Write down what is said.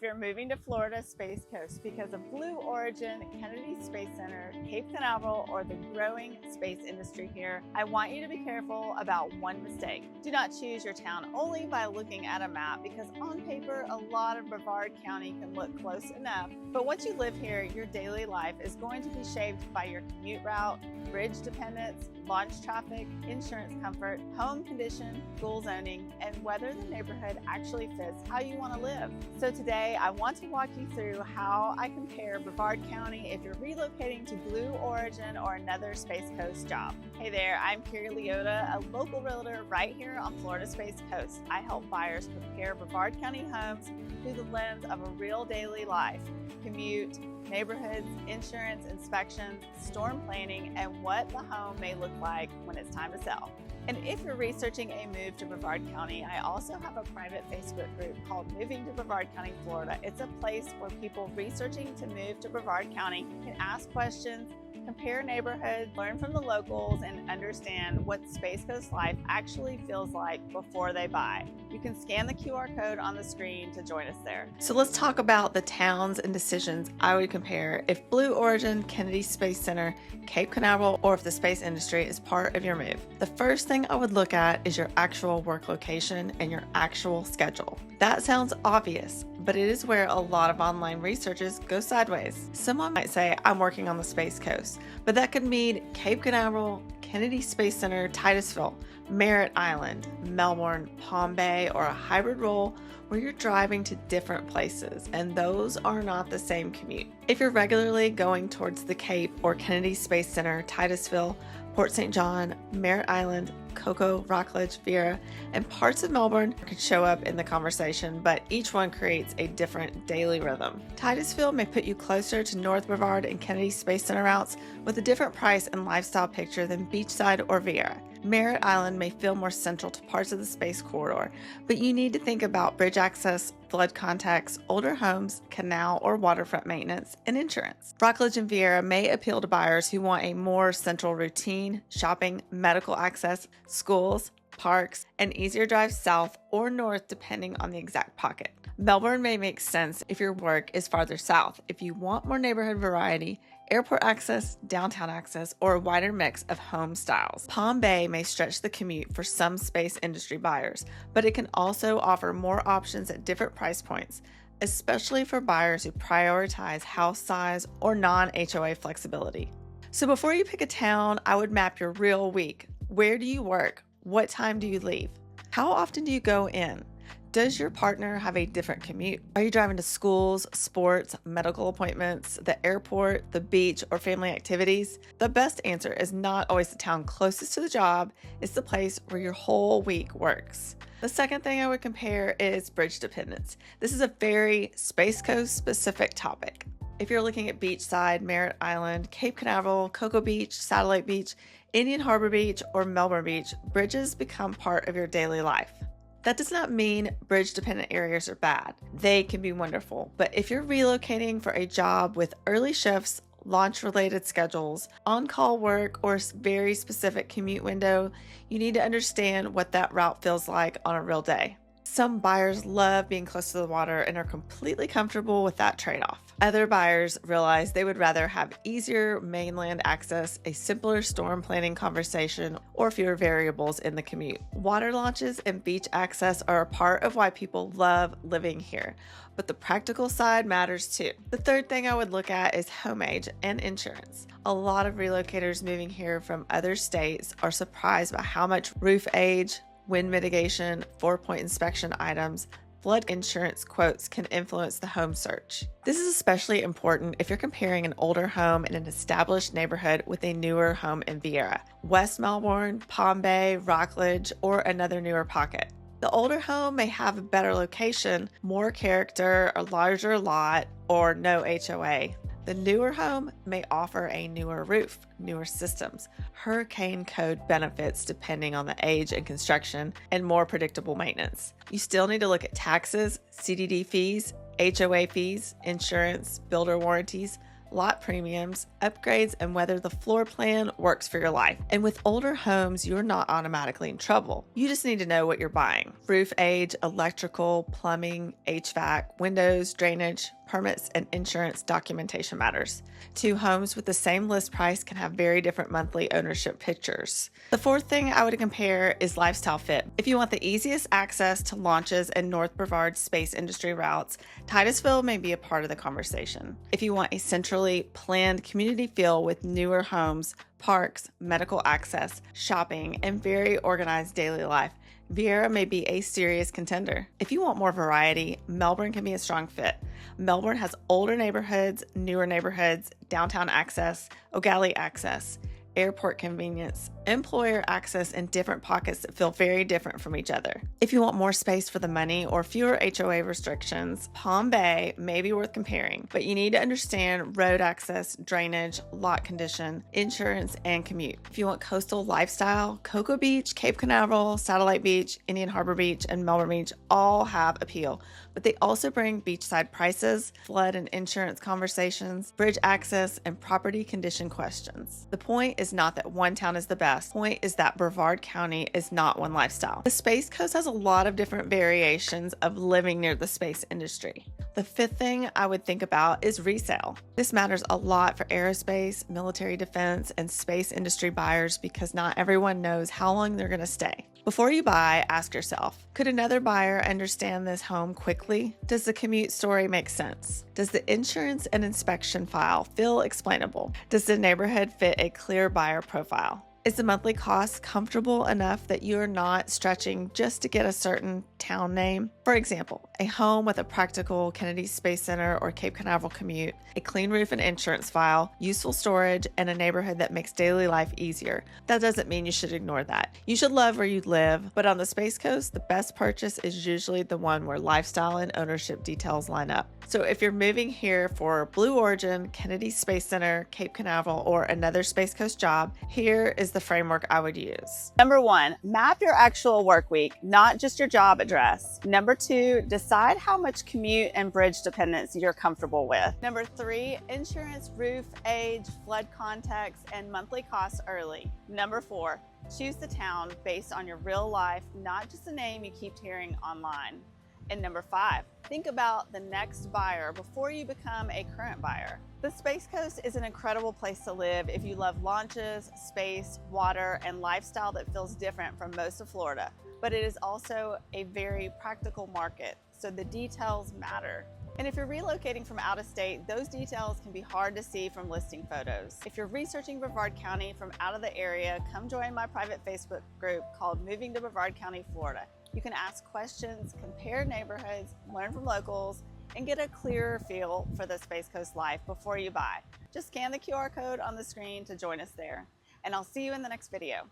if you're moving to Florida Space Coast because of Blue Origin, Kennedy Space Center, Cape Canaveral, or the growing space industry here, I want you to be careful about one mistake. Do not choose your town only by looking at a map, because on paper, a lot of Brevard County can look close enough. But once you live here, your daily life is going to be shaped by your commute route, bridge dependence, launch traffic, insurance comfort, home condition, school zoning, and whether the neighborhood actually fits how you want to live. So today, I want to walk you through how I compare Brevard County if you're relocating to Blue Origin or another Space Coast job. Hey there, I'm Carrie Liotta, a local realtor right here on Florida Space Coast. I help buyers compare Brevard County homes through the lens of a real daily life, commute, neighborhoods, insurance, inspections, storm planning, and what the home may look like when it's time to sell. And if you're researching a move to Brevard County, I also have a private Facebook group called Moving to Brevard County, Florida. It's a place where people researching to move to Brevard County can ask questions, compare neighborhoods, learn from the locals, and understand what Space Coast life actually feels like before they buy. You can scan the QR code on the screen to join us there. So let's talk about the towns and decisions I would compare if Blue Origin, Kennedy Space Center, Cape Canaveral, or if the space industry is part of your move. The first thing I would look at is your actual work location and your actual schedule. That sounds obvious, but it is where a lot of online researches go sideways. Someone might say, I'm working on the Space Coast, but that could mean Cape Canaveral, Kennedy Space Center, Titusville, Merritt Island, Melbourne, Palm Bay, or a hybrid role where you're driving to different places, and those are not the same commute. If you're regularly going towards the Cape or Kennedy Space Center, Titusville, Port St. John, Merritt Island, Cocoa, Rockledge, Viera, and parts of Melbourne could show up in the conversation, but each one creates a different daily rhythm. Titusville may put you closer to North Brevard and Kennedy Space Center routes with a different price and lifestyle picture than Beachside or Viera. Merritt Island may feel more central to parts of the space corridor, but you need to think about bridge access, flood contacts, older homes, canal or waterfront maintenance, and insurance. Rockledge and Viera may appeal to buyers who want a more central routine, shopping, medical access, schools, parks, and easier drive south or north depending on the exact pocket. Melbourne may make sense if your work is farther south. If you want more neighborhood variety, airport access, downtown access, or a wider mix of home styles. Palm Bay may stretch the commute for some space industry buyers, but it can also offer more options at different price points, especially for buyers who prioritize house size or non-HOA flexibility. So before you pick a town, I would map your real week. Where do you work? What time do you leave? How often do you go in? Does your partner have a different commute? Are you driving to schools, sports, medical appointments, the airport, the beach, or family activities? The best answer is not always the town closest to the job, it's the place where your whole week works. The second thing I would compare is bridge dependence. This is a very Space Coast specific topic. If you're looking at Beachside, Merritt Island, Cape Canaveral, Cocoa Beach, Satellite Beach, Indian Harbour Beach, or Melbourne Beach, bridges become part of your daily life. That does not mean bridge-dependent areas are bad. They can be wonderful. But if you're relocating for a job with early shifts, launch-related schedules, on-call work, or a very specific commute window, you need to understand what that route feels like on a real day. Some buyers love being close to the water and are completely comfortable with that trade-off. Other buyers realize they would rather have easier mainland access, a simpler storm planning conversation, or fewer variables in the commute. Water launches and beach access are a part of why people love living here, but the practical side matters too. The third thing I would look at is home age and insurance. A lot of relocators moving here from other states are surprised by how much roof age, wind mitigation, 4-point inspection items, flood insurance quotes can influence the home search. This is especially important if you're comparing an older home in an established neighborhood with a newer home in Viera, West Melbourne, Palm Bay, Rockledge, or another newer pocket. The older home may have a better location, more character, a larger lot, or no HOA. The newer home may offer a newer roof, newer systems, hurricane code benefits depending on the age and construction, and more predictable maintenance. You still need to look at taxes, CDD fees, HOA fees, insurance, builder warranties, lot premiums, upgrades, and whether the floor plan works for your life. And with older homes, you're not automatically in trouble. You just need to know what you're buying. Roof age, electrical, plumbing, HVAC, windows, drainage, permits, and insurance documentation matters. Two homes with the same list price can have very different monthly ownership pictures. The fourth thing I would compare is lifestyle fit. If you want the easiest access to launches and North Brevard space industry routes, Titusville may be a part of the conversation. If you want a centrally planned community feel with newer homes, parks, medical access, shopping, and very organized daily life, Viera may be a serious contender. If you want more variety, Melbourne can be a strong fit. Melbourne has older neighborhoods, newer neighborhoods, downtown access, O'Galley access, airport convenience, employer access, and different pockets that feel very different from each other. If you want more space for the money or fewer HOA restrictions, Palm Bay may be worth comparing, but you need to understand road access, drainage, lot condition, insurance, and commute. If you want coastal lifestyle, Cocoa Beach, Cape Canaveral, Satellite Beach, Indian Harbour Beach, and Melbourne Beach all have appeal, but they also bring beachside prices, flood and insurance conversations, bridge access, and property condition questions. The point is not that one town is the best. The point is that Brevard County is not one lifestyle. The Space Coast has a lot of different variations of living near the space industry. The fifth thing I would think about is resale. This matters a lot for aerospace, military defense, and space industry buyers because not everyone knows how long they're going to stay. Before you buy, ask yourself, could another buyer understand this home quickly? Does the commute story make sense? Does the insurance and inspection file feel explainable? Does the neighborhood fit a clear buyer profile? Is the monthly cost comfortable enough that you're not stretching just to get a certain town name? For example, a home with a practical Kennedy Space Center or Cape Canaveral commute, a clean roof and insurance file, useful storage, and a neighborhood that makes daily life easier. That doesn't mean you should ignore that. You should love where you live, but on the Space Coast, the best purchase is usually the one where lifestyle and ownership details line up. So if you're moving here for Blue Origin, Kennedy Space Center, Cape Canaveral, or another Space Coast job, here is the framework I would use. Number 1, map your actual work week, not just your job address. Number 2, decide how much commute and bridge dependence you're comfortable with. Number 3, insurance, roof age, flood context, and monthly costs early. Number 4, choose the town based on your real life, not just a name you keep hearing online. And number 5, think about the next buyer before you become a current buyer. The Space Coast is an incredible place to live if you love launches, space, water, and lifestyle that feels different from most of Florida. But it is also a very practical market, so the details matter. And if you're relocating from out of state, those details can be hard to see from listing photos. If you're researching Brevard County from out of the area, come join my private Facebook group called Moving to Brevard County, Florida. You can ask questions, compare neighborhoods, learn from locals, and get a clearer feel for the Space Coast life before you buy. Just scan the QR code on the screen to join us there. And I'll see you in the next video.